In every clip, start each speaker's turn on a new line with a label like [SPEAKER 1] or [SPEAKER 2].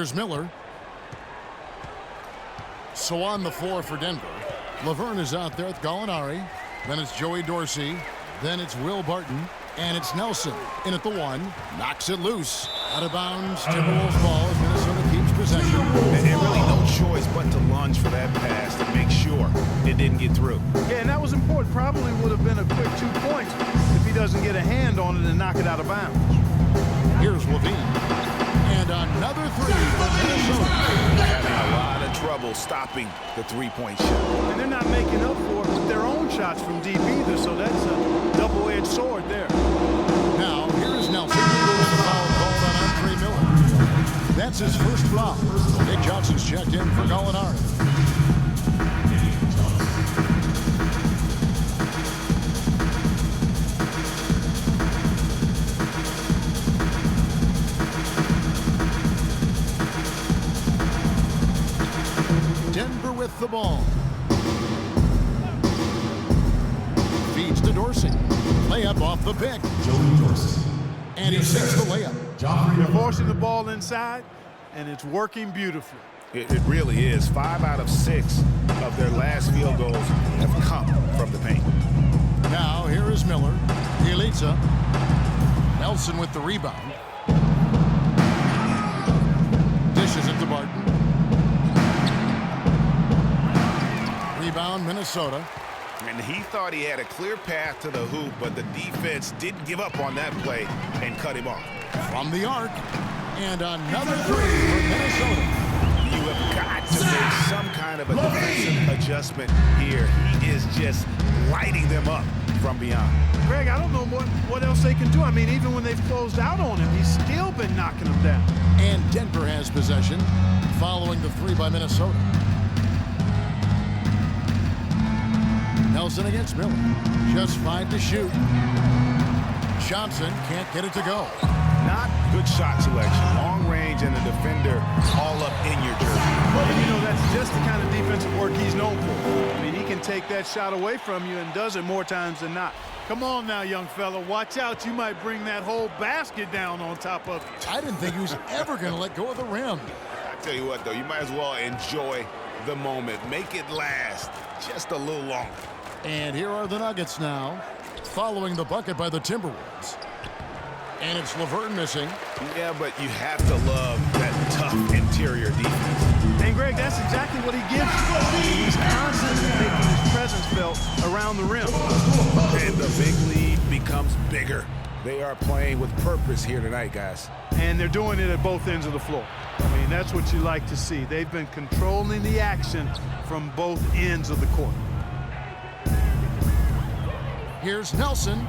[SPEAKER 1] Here's Miller. So on the floor for Denver. Laverne is out there with Gallinari. Then it's Joey Dorsey. Then it's Will Barton. And it's Nelson in at the 1. Knocks it loose. Out of bounds. Timberwolves ball as Minnesota keeps possession.
[SPEAKER 2] And really no choice but to lunge for that pass to make sure it didn't get through.
[SPEAKER 3] Yeah, and that was important. Probably would have been a quick 2 points if he doesn't get a hand on it and knock it out of bounds.
[SPEAKER 1] Here's Levine. And another 3 for Minnesota.
[SPEAKER 2] Having a lot of trouble stopping the three-point shot.
[SPEAKER 3] And they're not making up for it with their own shots from deep either, so that's a double-edged sword there.
[SPEAKER 1] Now, here's Nelson. With a foul called on Andre Miller. That's his first foul. Nick Johnson's checked in for Gallinari. Denver with the ball. Feeds to Dorsey. Layup off the pick.
[SPEAKER 4] Joey Dorsey.
[SPEAKER 1] And he sets the layup.
[SPEAKER 3] They're forcing the ball inside, and it's working beautifully.
[SPEAKER 2] It really is. 5 out of 6 of their last field goals have come from the paint.
[SPEAKER 1] Now, here is Miller. Bjelica. Nelson with the rebound. Dishes it to Barton. Rebound, Minnesota.
[SPEAKER 2] And he thought he had a clear path to the hoop, but the defense didn't give up on that play and cut him off.
[SPEAKER 1] From the arc. And another 3 for Minnesota.
[SPEAKER 2] You have got to make some kind of a defensive adjustment here. He is just lighting them up from beyond.
[SPEAKER 3] Greg, I don't know what else they can do. I mean, even when they've closed out on him, he's still been knocking them down.
[SPEAKER 1] And Denver has possession following the 3 by Minnesota. Nelson against Miller. Just 5 to shoot. Johnson can't get it to go.
[SPEAKER 2] Not good shot selection. Long range and a defender all up in your jersey.
[SPEAKER 3] And you know, that's just the kind of defensive work he's known for. I mean, he can take that shot away from you and does it more times than not. Come on now, young fella. Watch out. You might bring that whole basket down on top of you.
[SPEAKER 1] I didn't think he was ever going to let go of the rim.
[SPEAKER 2] I tell you what, though, you might as well enjoy the moment. Make it last just a little longer.
[SPEAKER 1] And here are the Nuggets now, following the bucket by the Timberwolves. And it's Laverne missing.
[SPEAKER 2] Yeah, but you have to love that tough interior defense.
[SPEAKER 3] And, Greg, that's exactly what he gives you. He's constantly making his presence felt around the rim.
[SPEAKER 2] And the big lead becomes bigger. They are playing with purpose here tonight, guys.
[SPEAKER 3] And they're doing it at both ends of the floor. I mean, that's what you like to see. They've been controlling the action from both ends of the court.
[SPEAKER 1] Here's Nelson.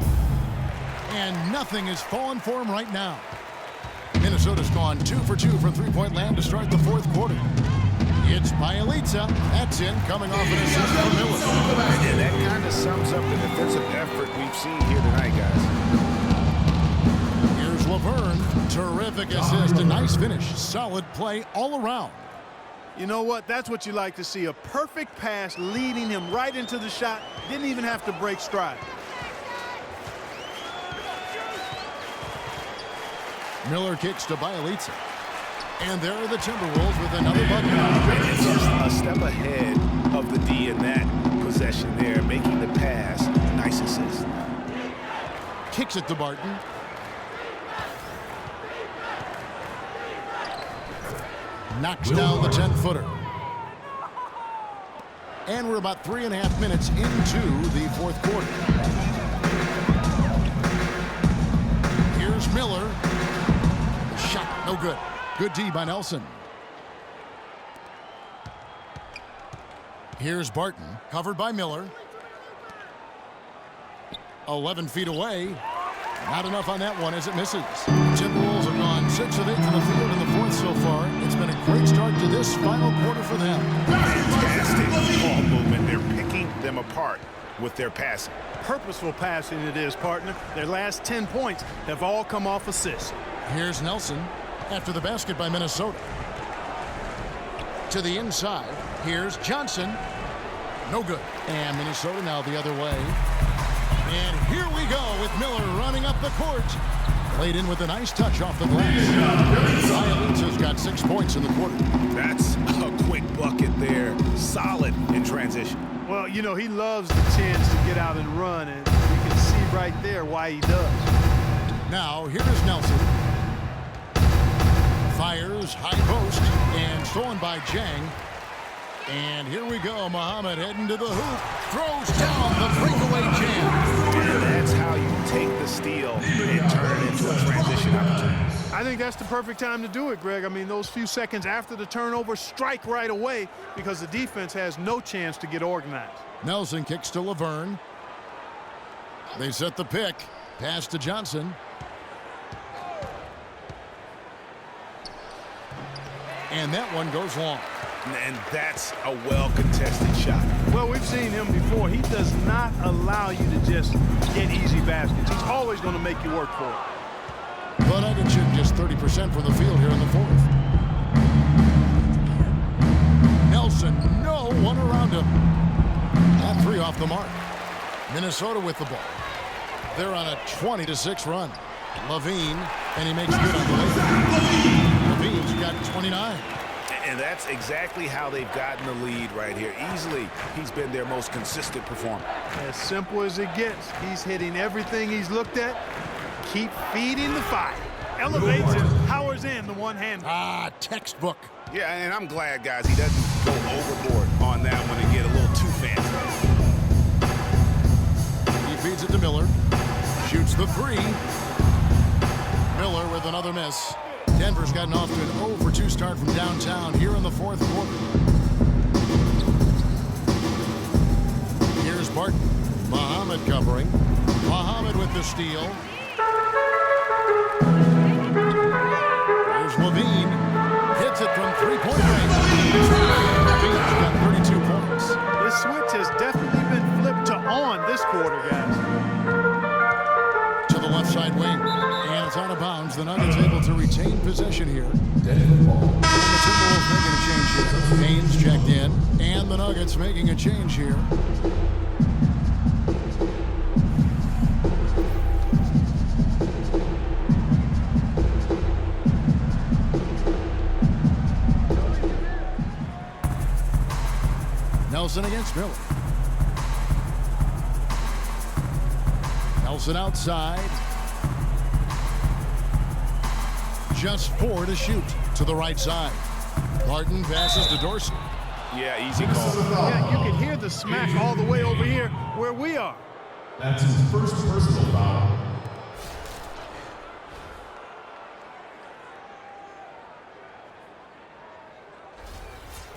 [SPEAKER 1] And nothing is falling for him right now. Minnesota's gone 2 for 2 from three-point land to start the 4th quarter. It's Bjelica. That's in, coming off an assist from Miller.
[SPEAKER 2] And that kind of sums up the defensive effort we've seen here tonight, guys.
[SPEAKER 1] Here's Laverne. Terrific assist. A nice finish. Solid play all around.
[SPEAKER 3] You know what? That's what you like to see. A perfect pass leading him right into the shot. Didn't even have to break stride.
[SPEAKER 1] Miller kicks to Bjelica. And there are the Timberwolves with another bucket.
[SPEAKER 2] And it's just a step ahead of the D in that possession there, making the pass. Nice assist.
[SPEAKER 1] Kicks it to Barton. Knocks down the 10-footer. And we're about 3.5 minutes into the 4th quarter. Here's Miller. Shot, no good. Good D by Nelson. Here's Barton, covered by Miller. 11 feet away. Not enough on that one as it misses. Timberwolves have gone 6 of 8 from the field in the 4th so far. It's been a great start to this final quarter for them.
[SPEAKER 2] Fantastic ball movement. They're picking them apart with their passing.
[SPEAKER 3] Purposeful passing it is, partner. Their last 10 points have all come off assists.
[SPEAKER 1] Here's Nelson after the basket by Minnesota. To the inside. Here's Johnson. No good. And Minnesota now the other way. And here we go with Miller running up the court. Played in with a nice touch off the glass. Violence has got 6 points in the quarter.
[SPEAKER 2] That's a quick bucket there. Solid in transition.
[SPEAKER 3] Well, you know, he loves the chance to get out and run, and you can see right there why he does.
[SPEAKER 1] Now, here is Nelson. Fires, high post, and stolen by Jang. And here we go, Muhammad heading to the hoop. Throws down the breakaway jam.
[SPEAKER 2] And that's how you take the steal and turn it into a transition opportunity.
[SPEAKER 3] I think that's the perfect time to do it, Greg. I mean, those few seconds after the turnover, strike right away because the defense has no chance to get organized.
[SPEAKER 1] Nelson kicks to Laverne. They set the pick. Pass to Johnson. And that one goes long.
[SPEAKER 2] And that's a well-contested shot.
[SPEAKER 3] Well, we've seen him before. He does not allow you to just get easy baskets. He's always going to make you work for it.
[SPEAKER 1] But I can shoot just 30% from the field here in the fourth. Nelson, no one around him. That 3 off the mark. Minnesota with the ball. They're on a 20-6 run. Levine, and he makes good on the layup. Levine's got 29.
[SPEAKER 2] And that's exactly how they've gotten the lead right here. Easily, he's been their most consistent performer.
[SPEAKER 3] As simple as it gets. He's hitting everything he's looked at. Keep feeding the fire. Elevates and powers in the one-hander.
[SPEAKER 1] Textbook.
[SPEAKER 2] Yeah, and I'm glad, guys, he doesn't go overboard on that one and get a little too fancy.
[SPEAKER 1] He feeds it to Miller. Shoots the 3. Miller with another miss. Denver's gotten off to an 0-for-2 start from downtown here in the fourth quarter. Here's Barton. Muhammad covering. Muhammad with the steal. Here's Levine. Hits it from three-point range. Levine's got 32 points.
[SPEAKER 3] This switch has definitely been flipped to on this quarter, guys.
[SPEAKER 1] To the left side wing. And it's out of bounds. The Nuggets able to retain possession here. And the Timberwolves making a change here. Haynes checked in. And the Nuggets making a change here. Nelson against Miller. Nelson outside. Just 4 to shoot to the right side. Barton passes to Dorsey.
[SPEAKER 2] Yeah, easy call.
[SPEAKER 3] Yeah, you can hear the smack all the way over here where we are.
[SPEAKER 4] That's his first personal foul.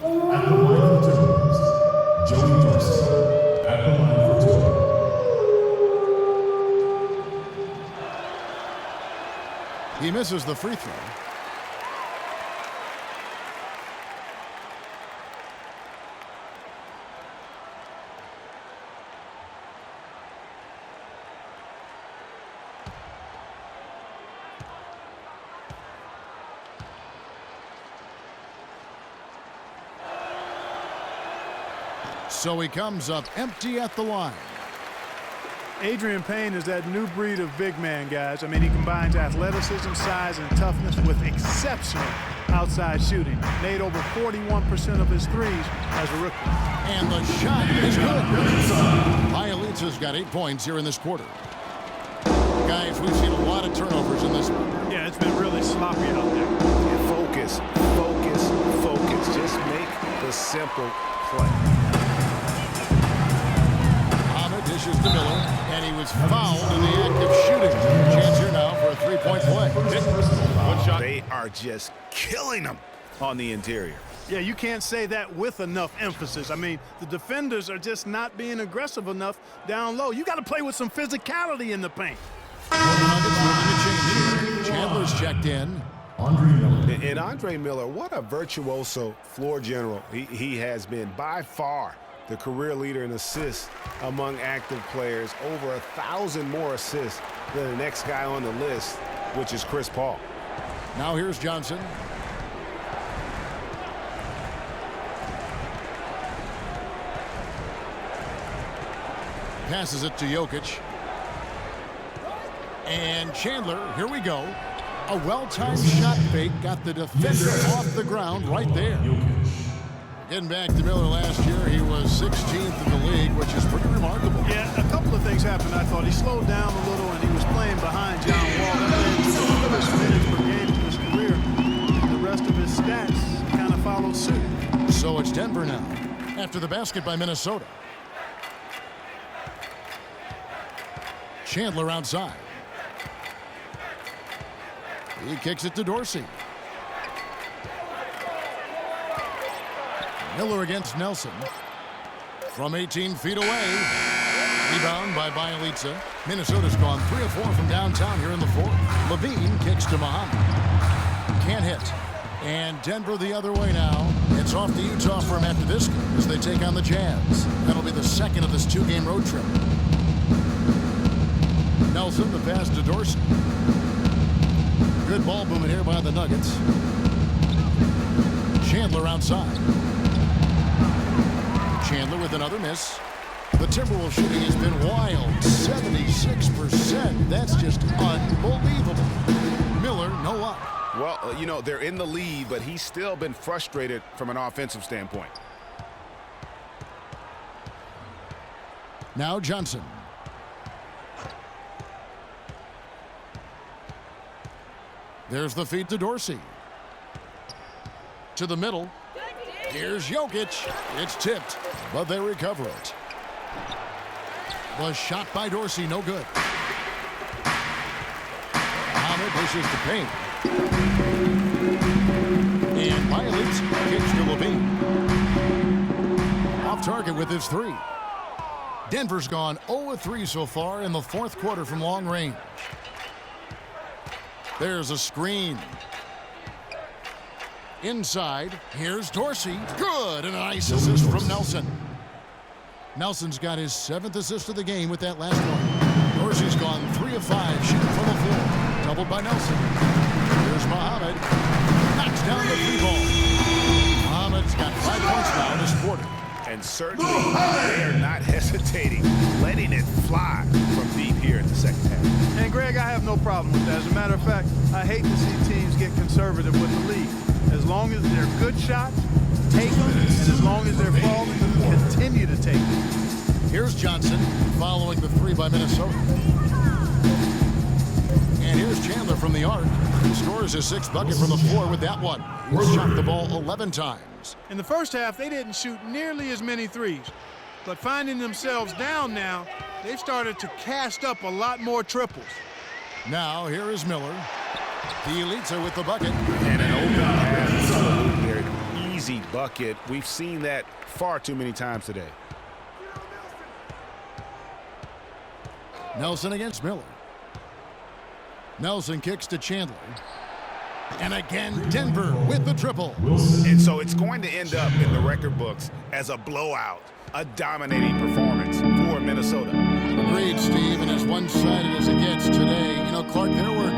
[SPEAKER 4] At the line for Timberwolves, Joey Dorsey. At the line for 2.
[SPEAKER 1] He misses the free throw. So he comes up empty at the line.
[SPEAKER 3] Adrian Payne is that new breed of big man, guys. I mean, he combines athleticism, size, and toughness with exceptional outside shooting. Made over 41% of his threes as a rookie.
[SPEAKER 1] And the shot is good. Bielitsa's got 8 points here in this quarter. Guys, we've seen a lot of turnovers in this one.
[SPEAKER 3] Yeah, it's been really sloppy out there.
[SPEAKER 2] Yeah, focus, focus, focus. Just make the simple play.
[SPEAKER 1] Dishes to Miller, and he was fouled in the act of shooting. Chance here now for a three-point play.
[SPEAKER 2] One shot. They are just killing them on the interior.
[SPEAKER 3] Yeah, you can't say that with enough emphasis. I mean, the defenders are just not being aggressive enough down low. You got to play with some physicality in the paint.
[SPEAKER 1] Chandler's checked in.
[SPEAKER 4] Andre Miller.
[SPEAKER 2] And Andre Miller, what a virtuoso floor general he has been. By far the career leader in assists among active players. Over 1,000 more assists than the next guy on the list, which is Chris Paul.
[SPEAKER 1] Now here's Johnson. Passes it to Jokic. And Chandler, here we go. A well-timed shot fake got the defender off the ground right there. Getting back to Miller last year, he was 16th in the league, which is pretty remarkable.
[SPEAKER 3] Yeah, a couple of things happened. I thought he slowed down a little, and he was playing behind John Wall. That led to the first minutes per game of his career. And the rest of his stats kind of followed suit.
[SPEAKER 1] So it's Denver now, after the basket by Minnesota. Chandler outside. He kicks it to Dorsey. Miller against Nelson. From 18 feet away. Rebound by Bjelica. Minnesota's gone 3 of 4 from downtown here in the fourth. Levine kicks to Muhammad. Can't hit. And Denver the other way now. It's off to Utah for him after this game as they take on the Jazz. That'll be the second of this 2-game road trip. Nelson, the pass to Dorsey. Good ball movement here by the Nuggets. Chandler outside. Chandler with another miss. The Timberwolves shooting has been wild. 76%. That's just unbelievable. Miller, no luck.
[SPEAKER 2] Well, you know, they're in the lead, but he's still been frustrated from an offensive standpoint.
[SPEAKER 1] Now Johnson. There's the feed to Dorsey. To the middle. Here's Jokic. It's tipped, but they recover it. The shot by Dorsey, no good. Muhammad pushes the paint. And Bjelica kicks to Levine. Off target with his 3. Denver's gone 0-3 so far in the fourth quarter from long range. There's a screen. Inside, here's Dorsey. Good, and a nice assist from Nelson. Nelson's got his 7th assist of the game with that last one. Dorsey's gone 3 of 5, shooting from the floor. Doubled by Nelson. Here's Muhammad. Knocks down the 3-ball. Muhammad's got 5 points now in this quarter.
[SPEAKER 2] And certainly, they are not hesitating, letting it fly from deep here in the second half.
[SPEAKER 3] And, Greg, I have no problem with that. As a matter of fact, I hate to see teams get conservative with the lead. As long as they're good shots, take them. And as long as they're falling, continue to take them.
[SPEAKER 1] Here's Johnson following the 3 by Minnesota. And here's Chandler from the arc. He scores his 6th bucket from the floor with that one. He's shot the ball 11 times.
[SPEAKER 3] In the first half, they didn't shoot nearly as many threes. But finding themselves down now, they've started to cast up a lot more triples.
[SPEAKER 1] Now, here is Miller. Bjelica with the bucket.
[SPEAKER 2] And an open pass. Very easy bucket. We've seen that far too many times today.
[SPEAKER 1] Nelson against Miller. Nelson kicks to Chandler. And again, Denver with the triple.
[SPEAKER 2] And so it's going to end up in the record books as a blowout, a dominating performance for Minnesota.
[SPEAKER 1] Agreed, Steve, and as one-sided as it gets today, you know, Clark, there were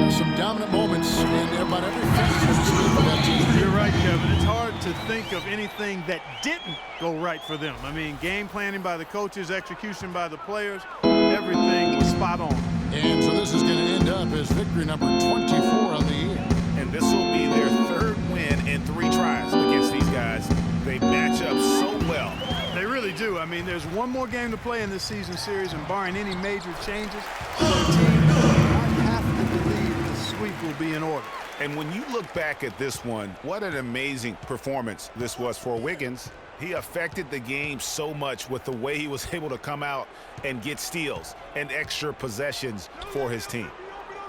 [SPEAKER 1] some dominant moments in about every facet of that team.
[SPEAKER 3] You're right, Kevin. It's hard to think of anything that didn't go right for them. I mean, game planning by the coaches, execution by the players, everything was spot on.
[SPEAKER 1] And so this is going to end up as victory number 24 on the year.
[SPEAKER 2] And this will be their 3rd win in 3 tries against these guys. They match up so well.
[SPEAKER 3] They really do. I mean, there's one more game to play in this season series, and barring any major changes, the team I have to believe the sweep will be in order.
[SPEAKER 2] And when you look back at this one, what an amazing performance this was for Wiggins. He affected the game so much with the way he was able to come out and get steals and extra possessions for his team.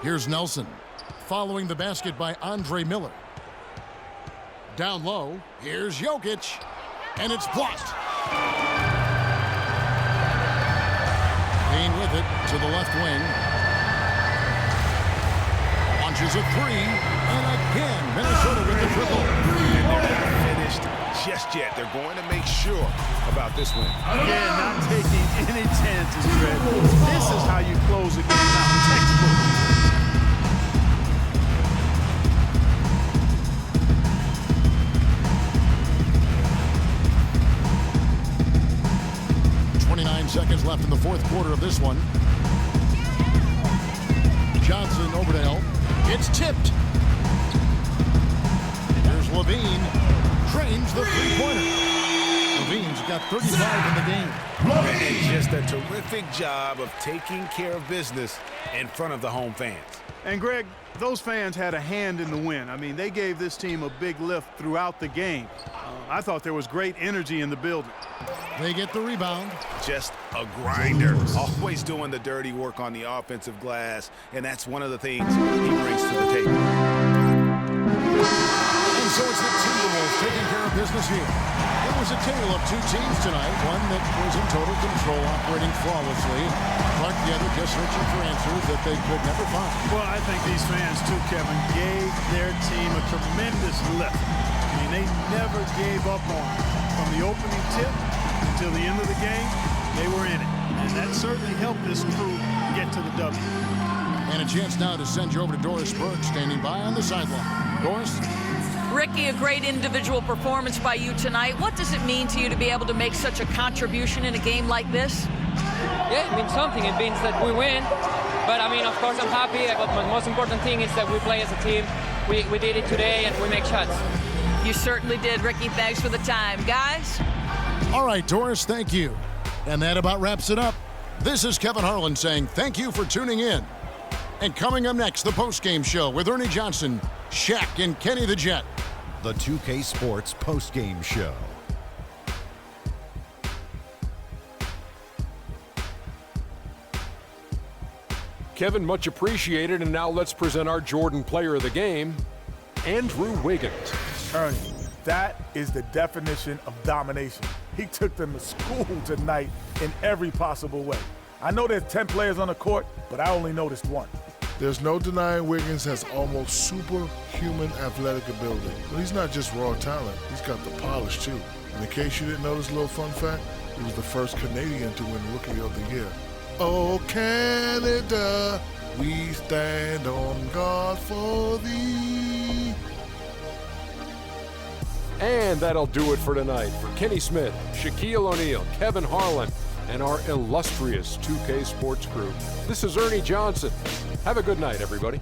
[SPEAKER 1] Here's Nelson following the basket by Andre Miller. Down low, here's Jokic, and it's blocked. Payne with it to the left wing. Launches a 3, and again, Minnesota with the triple.
[SPEAKER 2] And they're not finished just yet. They're going to make sure about this win.
[SPEAKER 3] Again, not taking any chances, Greg. This is how you close a game out. Textbook.
[SPEAKER 1] Seconds left in the fourth quarter of this one. Johnson over to help. It's tipped. Here's Levine. Drains the three-pointer. Levine's got 35 in the game.
[SPEAKER 2] And just a terrific job of taking care of business in front of the home fans.
[SPEAKER 3] And Greg, those fans had a hand in the win. I mean, they gave this team a big lift throughout the game. I thought there was great energy in the building.
[SPEAKER 1] They get the rebound.
[SPEAKER 2] Just a grinder, always doing the dirty work on the offensive glass, and that's one of the things he brings to the table.
[SPEAKER 1] And so it's the Timberwolves taking care of business here. It was a tale of two teams tonight, one that was in total control, operating flawlessly, but the other just searching for answers that they could never find.
[SPEAKER 3] Well, I think these fans, too, Kevin, gave their team a tremendous lift. I mean, they never gave up on it. From the opening tip until the end of the game, they were in it. And that certainly helped this crew get to the W.
[SPEAKER 1] And a chance now to send you over to Doris Burke, standing by on the sideline. Doris?
[SPEAKER 5] Ricky, a great individual performance by you tonight. What does it mean to you to be able to make such a contribution in a game like this?
[SPEAKER 6] Yeah, it means something. It means that we win. But, I mean, of course, I'm happy. But the most important thing is that we play as a team. We did it today, and we make shots.
[SPEAKER 5] You certainly did, Ricky. Thanks for the time. Guys?
[SPEAKER 1] All right, Doris, thank you. And that about wraps it up. This is Kevin Harlan saying thank you for tuning in. And coming up next, the postgame show with Ernie Johnson, Shaq, and Kenny the Jet.
[SPEAKER 7] The 2K Sports postgame show.
[SPEAKER 8] Kevin, much appreciated. And now let's present our Jordan Player of the Game, Andrew Wiggins.
[SPEAKER 9] Ernie, that is the definition of domination. He took them to school tonight in every possible way. I know there's 10 players on the court, but I only noticed one.
[SPEAKER 10] There's no denying Wiggins has almost superhuman athletic ability. But he's not just raw talent, he's got the polish too. And in case you didn't know this little fun fact, he was the first Canadian to win Rookie of the Year. Oh, Canada, we stand on guard for thee.
[SPEAKER 8] And that'll do it for tonight. For Kenny Smith, Shaquille O'Neal, Kevin Harlan, and our illustrious 2K Sports crew, this is Ernie Johnson. Have a good night, everybody.